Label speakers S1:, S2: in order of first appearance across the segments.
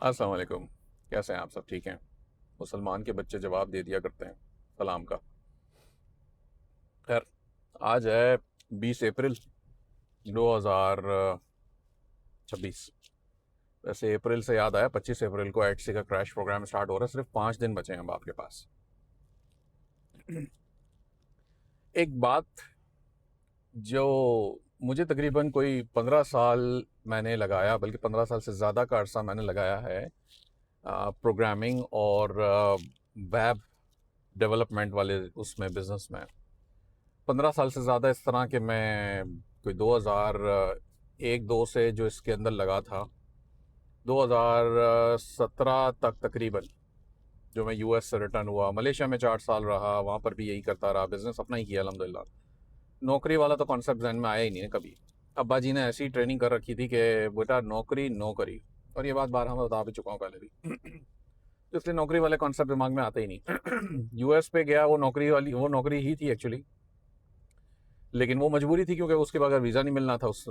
S1: अस्सलाम वालेकुम। कैसे हैं आप? सब ठीक हैं? मुसलमान के बच्चे जवाब दे दिया करते हैं सलाम का। खैर, आज है 20 अप्रैल 2026। वैसे अप्रैल से याद आया, 25 अप्रैल को एटसी का क्रैश प्रोग्राम स्टार्ट हो रहा है। सिर्फ 5 दिन बचे हैं अब आपके पास। एक बात जो मुझे तकरीबन कोई 15 साल मैंने लगाया, बल्कि 15 साल से ज़्यादा का अरसा मैंने लगाया है प्रोग्रामिंग और वेब डेवलपमेंट वाले उसमें बिजनेस में। 15 साल से ज़्यादा इस तरह के मैं कोई 2001-2 से जो इसके अंदर लगा था, 2017 तक तकरीबन जो मैं यूएस से रिटर्न हुआ, मलेशिया में 4 साल रहा, वहाँ पर भी यही करता रहा, बिजनेस अपना ही किया अल्हम्दुलिल्लाह। नौकरी वाला तो कॉन्सेप्ट जहन में आया ही नहीं है कभी। अब्बा जी ने ऐसी ट्रेनिंग कर रखी थी कि बेटा नौकरी नौकरी, और ये बात बारहा मैं बता भी चुका हूँ पहले भी। तो इसलिए नौकरी वाले कॉन्सेप्ट दिमाग में आते ही नहीं। यूएस पे गया, वो नौकरी ही थी एक्चुअली, लेकिन वो मजबूरी थी क्योंकि उसके बगैर वीज़ा नहीं मिलना था उस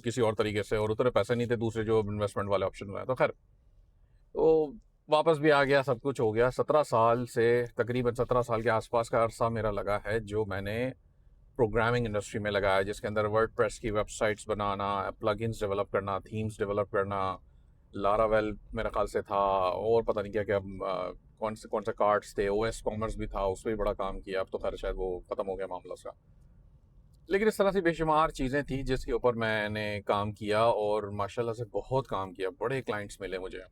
S1: किसी और तरीके से, और उतने पैसे नहीं थे दूसरे जो इन्वेस्टमेंट वाले ऑप्शन में। तो खैर, तो वापस भी आ गया, सब कुछ हो गया। 17 साल से, तकरीबन 17 साल के आसपास का अरसा मेरा लगा है जो मैंने प्रोग्रामिंग इंडस्ट्री में लगाया, जिसके अंदर वर्डप्रेस की वेबसाइट्स बनाना, प्लगइन्स डेवलप करना, थीम्स डेवलप करना, लारावेल मेरे ख्याल से था, और पता नहीं क्या क्या कौन से कार्ड्स थे, ओएस कॉमर्स भी था, उस पर भी बड़ा काम किया। अब तो खैर शायद वो ख़त्म हो गया मामला उसका। लेकिन इस तरह से बेशुमार चीज़ें थी जिसके ऊपर मैंने काम किया, और माशाल्लाह से बहुत काम किया, बड़े क्लाइंट्स मिले मुझे।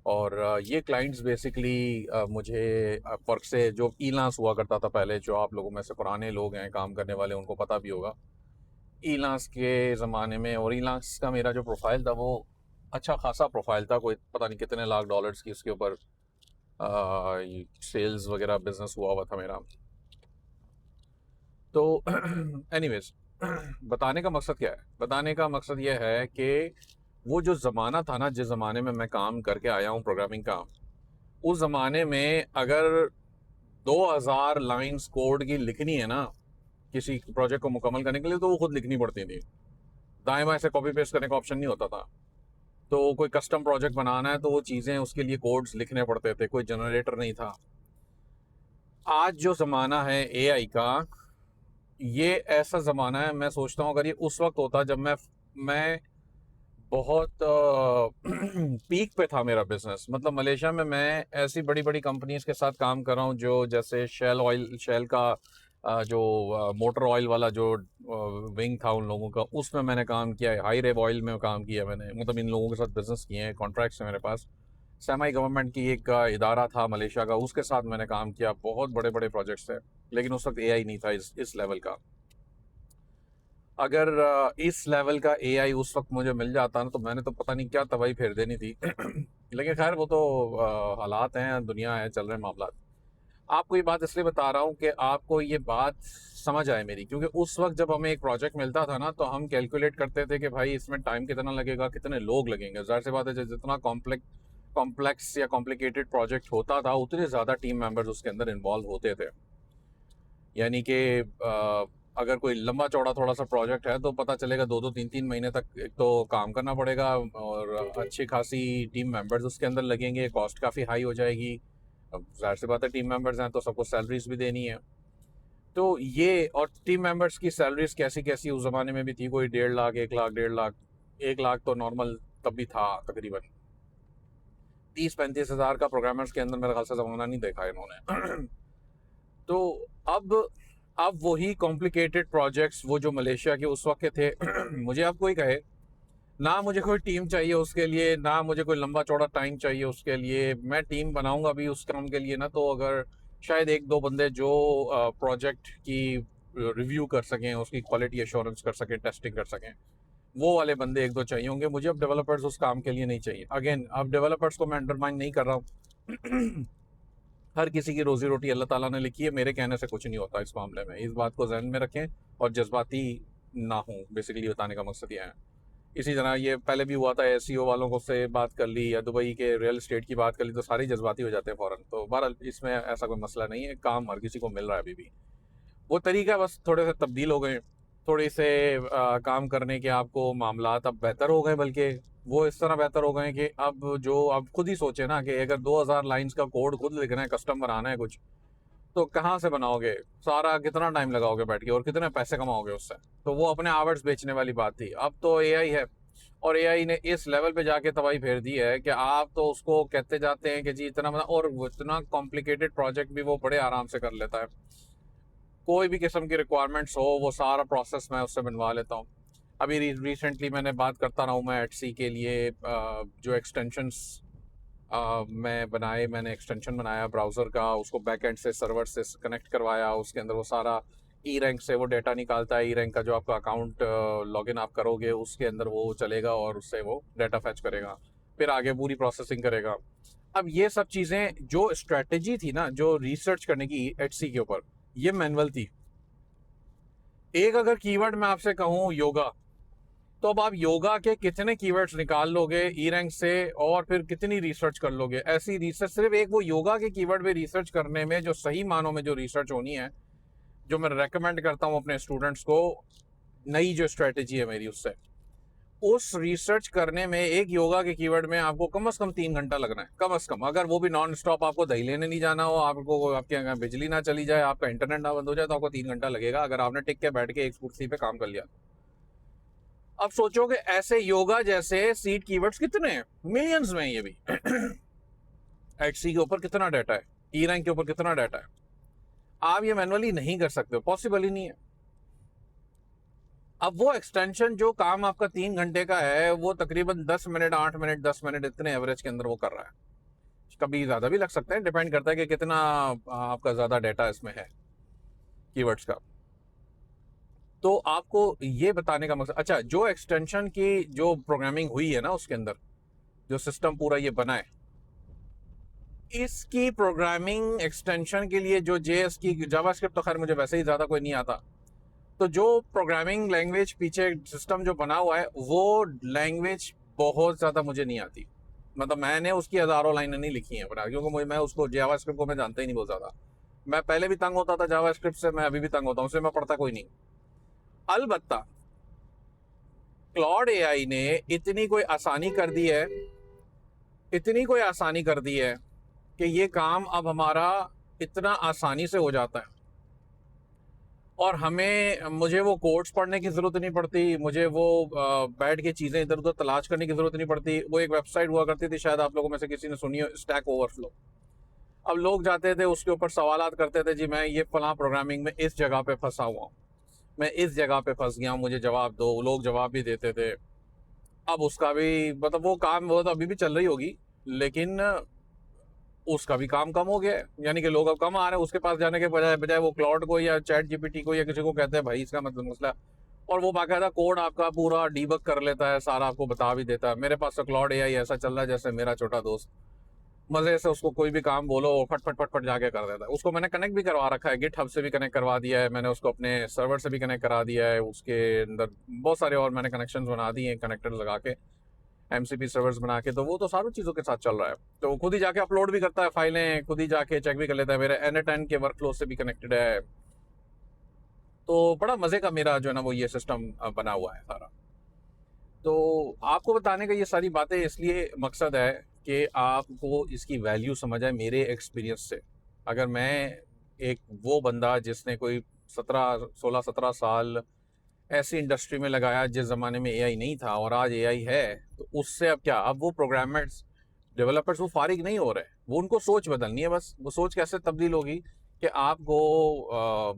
S1: और ये क्लाइंट्स बेसिकली मुझे फर्क से जो ईलांस हुआ करता था पहले, जो आप लोगों में से पुराने लोग हैं काम करने वाले उनको पता भी होगा, ईलांस के ज़माने में। और ईलांस का मेरा जो प्रोफाइल था वो अच्छा खासा प्रोफाइल था, कोई पता नहीं कितने लाख डॉलर्स की उसके ऊपर सेल्स वगैरह बिजनेस हुआ हुआ था मेरा। तो एनीवेज, बताने का मकसद क्या है? बताने का मकसद यह है कि वो जो ज़माना था ना, जिस ज़माने में मैं काम करके आया हूँ प्रोग्रामिंग का, उस ज़माने में अगर 2000 लाइंस कोड की लिखनी है ना किसी प्रोजेक्ट को मुकम्मल करने के लिए, तो वो खुद लिखनी पड़ती थी। दाएं बाएं से कॉपी पेस्ट करने का ऑप्शन नहीं होता था। तो कोई कस्टम प्रोजेक्ट बनाना है तो वो चीज़ें, उसके लिए कोड्स लिखने पड़ते थे, कोई जनरेटर नहीं था। आज जो ज़माना है एआई का, ये ऐसा ज़माना है, मैं सोचता हूँ अगर ये उस वक्त होता जब मैं बहुत पीक पे था मेरा बिजनेस। मतलब मलेशिया में मैं ऐसी बड़ी बड़ी कंपनीज के साथ काम कर रहा हूँ, जो जैसे शेल का जो मोटर ऑयल वाला जो विंग था उन लोगों का, उसमें मैंने काम किया है। हाई रेव ऑयल में काम किया मैंने, मतलब इन लोगों के साथ बिजनेस किए हैं, कॉन्ट्रैक्ट्स हैं मेरे पास। सेमी गवर्नमेंट की एक इदारा था मलेशिया का, उसके साथ मैंने काम किया, बहुत बड़े बड़े प्रोजेक्ट्स थे। लेकिन उस वक्त एआई नहीं था इस लेवल का। अगर इस लेवल का एआई उस वक्त मुझे मिल जाता ना, तो मैंने तो पता नहीं क्या तबाही फेर देनी थी। लेकिन खैर वो तो हालात हैं, दुनिया है, चल रहे हैं मामला। आपको ये बात इसलिए बता रहा हूँ कि आपको ये बात समझ आए मेरी, क्योंकि उस वक्त जब हमें एक प्रोजेक्ट मिलता था ना, तो हम कैलकुलेट करते थे कि भाई इसमें टाइम कितना लगेगा, कितने लोग लगेंगे। जाहिर सी बात है, जितना कॉम्प्लेक्स या कॉम्प्लिकेटेड प्रोजेक्ट होता था, उतने ज़्यादा टीम मेंबर्स उसके अंदर इन्वॉल्व होते थे। यानी कि अगर कोई लंबा चौड़ा थोड़ा सा प्रोजेक्ट है, तो पता चलेगा 2-2 3-3 महीने तक एक तो काम करना पड़ेगा, और अच्छी खासी टीम मेंबर्स उसके अंदर लगेंगे, कॉस्ट काफ़ी हाई हो जाएगी। अब जाहिर सी बात है, टीम मेंबर्स हैं तो सबको सैलरीज भी देनी है। तो ये, और टीम मेंबर्स की सैलरीज कैसी कैसी उस ज़माने में भी थी, कोई 1.5 लाख, 1 लाख, 1.5 लाख। 1 लाख तो नॉर्मल तब भी था तकरीबन। 30-35 हज़ार का प्रोग्रामर्स के अंदर मेरा खासा ज़माना नहीं देखा इन्होंने। तो अब अब वही कॉम्प्लिकेटेड प्रोजेक्ट्स, वो जो मलेशिया के उस वक्त के थे, मुझे अब कोई कहे ना, मुझे कोई टीम चाहिए उसके लिए, ना मुझे कोई लंबा चौड़ा टाइम चाहिए उसके लिए। मैं टीम बनाऊंगा भी उस काम के लिए ना, तो अगर शायद एक दो बंदे जो प्रोजेक्ट की रिव्यू कर सकें, उसकी क्वालिटी एश्योरेंस कर सकें, टेस्टिंग कर सकें, वो वाले बंदे एक दो चाहिए होंगे मुझे। अब डेवलपर्स उस काम के लिए नहीं चाहिए। अगेन, अब डेवलपर्स को मैं अंडरमाइन नहीं कर रहा हूँ। हर किसी की रोजी रोटी अल्लाह ताला ने लिखी है, मेरे कहने से कुछ नहीं होता इस मामले में। इस बात को जहन में रखें और जज्बाती ना हो, बेसिकली बताने का मकसद ये है। इसी तरह ये पहले भी हुआ था, एसईओ वालों को से बात कर ली या दुबई के रियल एस्टेट की बात कर ली, तो सारे जज्बाती हो जाते हैं फ़ौरन। तो बहरहाल इसमें ऐसा कोई मसला नहीं है, काम हर किसी को मिल रहा है अभी भी। वो तरीका बस थोड़े से तब्दील हो गए, थोड़े से काम करने के आपको मामलात अब बेहतर हो गए, बल्कि वो इस तरह बेहतर हो गए कि अब जो आप खुद ही सोचे ना कि अगर 2000 लाइंस का कोड खुद लिखना है, कस्टम बनाना है कुछ, तो कहाँ से बनाओगे? सारा कितना टाइम लगाओगे बैठ के और कितने पैसे कमाओगे उससे? तो वो अपने आवर्स बेचने वाली बात थी। अब तो एआई है, और एआई ने इस लेवल पे जाके तबाही फेर दी है कि आप तो उसको कहते जाते हैं कि जी इतना और वो इतना कॉम्प्लिकेटेड प्रोजेक्ट भी वो बड़े आराम से कर लेता है। कोई भी किस्म की रिक्वायरमेंट्स हो, वो सारा प्रोसेस मैं उससे बनवा लेता हूँ। अभी रिसेंटली मैंने बात करता रहा हूँ मैं एटसी के लिए जो एक्सटेंशंस मैंने एक्सटेंशन बनाया ब्राउज़र का, उसको बैकएंड से सर्वर से कनेक्ट करवाया, उसके अंदर वो सारा ई रैंक से वो डेटा निकालता है। ई रैंक का जो आपका अकाउंट लॉगिन आप करोगे उसके अंदर वो चलेगा और उससे वो डेटा फैच करेगा, फिर आगे पूरी प्रोसेसिंग करेगा। अब ये सब चीज़ें जो स्ट्रेटेजी थी ना, जो रिसर्च करने की एटसी के ऊपर, ये मैनुअल थी। एक अगर कीवर्ड मैं आपसे कहूँ योगा, तो अब आप योगा के कितने कीवर्ड्स निकाल लोगे ई रैंक से और फिर कितनी रिसर्च कर लोगे? ऐसी रिसर्च सिर्फ एक वो योगा के कीवर्ड पे रिसर्च करने में जो सही मानों में जो रिसर्च होनी है, जो मैं रेकमेंड करता हूँ अपने स्टूडेंट्स को, नई जो स्ट्रेटेजी है मेरी उससे, उस रिसर्च करने में एक योगा के कीवर्ड में आपको कम से कम 3 घंटा लगना है, कम से कम। अगर वो भी नॉन स्टॉप, आपको दही लेने नहीं जाना हो, आपको आपके यहाँ बिजली ना चली जाए, आपका इंटरनेट ना बंद हो जाए, तो आपको 3 घंटा लगेगा अगर आपने टिक के बैठ के एक कुर्सी पे काम कर लिया। अब सोचो कि ऐसे योगा जैसे सीड कीवर्ड्स कितने हैं, मिलियंस में ये भी। एटसी के ऊपर कितना डाटा है, ई रैंक के ऊपर कितना डाटा है, आप ये मैनुअली नहीं कर सकते, पॉसिबल ही नहीं है। अब वो एक्सटेंशन जो काम आपका 3 घंटे का है, वो तकरीबन 10 मिनट, 8 मिनट, 10 मिनट इतने एवरेज के अंदर वो कर रहा है। कभी ज्यादा भी लग सकता है, डिपेंड करता है कि कितना आपका ज्यादा डाटा इसमें है कीवर्ड्स का। तो आपको ये बताने का मकसद, अच्छा, जो एक्सटेंशन की जो प्रोग्रामिंग हुई है ना उसके अंदर, जो सिस्टम पूरा ये बना है, इसकी प्रोग्रामिंग एक्सटेंशन के लिए जो जेएस की जावास्क्रिप्ट, तो खैर मुझे वैसे ही ज़्यादा कोई नहीं आता, तो जो प्रोग्रामिंग लैंग्वेज पीछे सिस्टम जो बना हुआ है, वो लैंग्वेज बहुत ज़्यादा मुझे नहीं आती। मतलब मैंने उसकी हज़ारों लाइनें नहीं लिखी हैं बना, क्योंकि मैं उसको जावास्क्रिप्ट को मैं जानता ही नहीं बहुत ज़्यादा। मैं पहले भी तंग होता था जावास्क्रिप्ट से, मैं अभी भी तंग होता हूँ, उससे मैं पढ़ता कोई नहीं। अलबत्ता क्लॉड एआई ने इतनी कोई आसानी कर दी है, इतनी कोई आसानी कर दी है कि ये काम अब हमारा इतना आसानी से हो जाता है, और मुझे वो कोड्स पढ़ने की ज़रूरत नहीं पड़ती, मुझे वो बैठ के चीज़ें इधर उधर तलाश करने की ज़रूरत नहीं पड़ती। वो एक वेबसाइट हुआ करती थी, शायद आप लोगों में से किसी ने सुनी हो, स्टैक ओवरफ्लो। अब लोग जाते थे उसके ऊपर सवालात करते थे, जी मैं ये फलां प्रोग्रामिंग में इस जगह पे फंसा हुआ हूँ, मैं इस जगह पे फंस गया हूँ, मुझे जवाब दो। लोग जवाब भी देते थे। अब उसका भी मतलब वो काम, वो तो अभी भी चल रही होगी, लेकिन उसका भी काम कम हो गया है। यानी कि लोग अब कम आ रहे हैं उसके पास जाने के बजाय बजाय वो क्लाउड को या चैट जीपीटी को या किसी को कहते हैं भाई इसका मतलब मसला, और वो बाकायदा कोड आपका पूरा डीबग कर लेता है, सारा आपको बता भी देता है। मेरे पास तो क्लाउड एआई ऐसा चल रहा है जैसे मेरा छोटा दोस्त, मजे से उसको कोई भी काम बोलो वो फट फट फट फट जाके कर देता है। उसको मैंने कनेक्ट भी करवा रखा है, गिट हब से भी कनेक्ट करवा दिया है मैंने उसको, अपने सर्वर से भी कनेक्ट करा दिया है, उसके अंदर बहुत सारे और मैंने कनेक्शन बना दिए हैं, कनेक्टर लगा के, एमसीपी सर्वर्स बना के। तो वो तो सारी चीज़ों के साथ चल रहा है, तो वो खुद ही जाके अपलोड भी करता है फाइलें, खुद ही जाके चेक भी कर लेता है, मेरे N10 के वर्कफ्लो से भी कनेक्टेड है। तो बड़ा मज़े का मेरा जो है ना वो ये सिस्टम बना हुआ है सारा। तो आपको बताने का ये सारी बातें इसलिए मकसद है कि आपको इसकी वैल्यू समझ आए मेरे एक्सपीरियंस से। अगर मैं एक वो बंदा जिसने कोई 16-17 साल ऐसी इंडस्ट्री में लगाया जिस ज़माने में एआई नहीं था, और आज एआई है, तो उससे अब क्या, अब वो प्रोग्रामर्स, डेवलपर्स वो फारिग नहीं हो रहे, वो उनको सोच बदलनी है बस। वो सोच कैसे तब्दील होगी कि आपको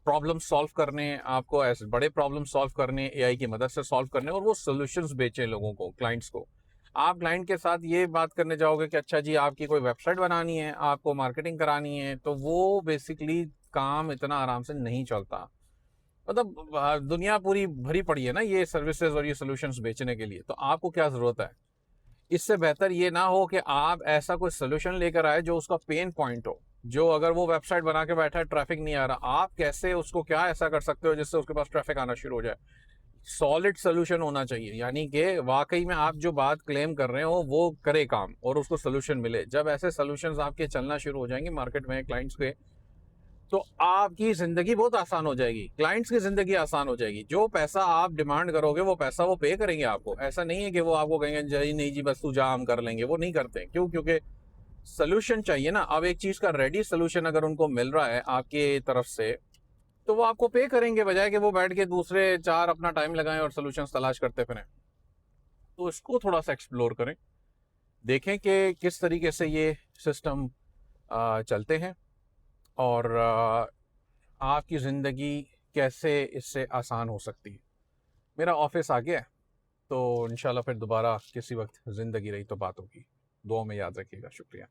S1: प्रॉब्लम सॉल्व करने, आपको ऐसे बड़े प्रॉब्लम सॉल्व करने, एआई की मदद से सॉल्व करने, और वो सोल्यूशंस बेचें लोगों को, क्लाइंट्स को। आप क्लाइंट के साथ ये बात करने जाओगे कि अच्छा जी आपकी कोई वेबसाइट बनानी है, आपको मार्केटिंग करानी है, तो वो बेसिकली काम इतना आराम से नहीं चलता। मतलब दुनिया पूरी भरी पड़ी है ना ये सर्विसेज और ये सोल्यूशंस बेचने के लिए, तो आपको क्या ज़रूरत है? इससे बेहतर ये ना हो कि आप ऐसा कोई सोल्यूशन लेकर आए जो उसका पेन पॉइंट हो, जो अगर वो वेबसाइट बना के बैठा है, ट्रैफिक नहीं आ रहा, आप कैसे उसको क्या ऐसा कर सकते हो जिससे उसके पास ट्रैफिक आना शुरू हो जाए। सॉलिड सोल्यूशन होना चाहिए, यानी कि वाकई में आप जो बात क्लेम कर रहे हो वो करे काम और उसको सोल्यूशन मिले। जब ऐसे सोल्यूशंस आपके चलना शुरू हो जाएंगे मार्केट में क्लाइंट्स के, तो आपकी ज़िंदगी बहुत आसान हो जाएगी, क्लाइंट्स की ज़िंदगी आसान हो जाएगी। जो पैसा आप डिमांड करोगे वो पैसा वो पे करेंगे आपको। ऐसा नहीं है कि वो आपको कहेंगे जी नहीं जी बस तू जा हम कर लेंगे, वो नहीं करते। क्यों? क्योंकि सॉल्यूशन चाहिए ना। अब एक चीज़ का रेडी सॉल्यूशन अगर उनको मिल रहा है आपकी तरफ से, तो वो आपको पे करेंगे, बजाय कि वो बैठ के दूसरे 4 अपना टाइम लगाएँ और सॉल्यूशंस तलाश करते फिरें। तो इसको थोड़ा-सा एक्सप्लोर करें, देखें कि किस तरीके से ये सिस्टम चलते हैं और आपकी ज़िंदगी कैसे इससे आसान हो सकती है। मेरा ऑफ़िस आ गया है, तो इंशाल्लाह फिर दोबारा किसी वक़्त ज़िंदगी रही तो बात होगी। दुआ में याद रखिएगा। शुक्रिया।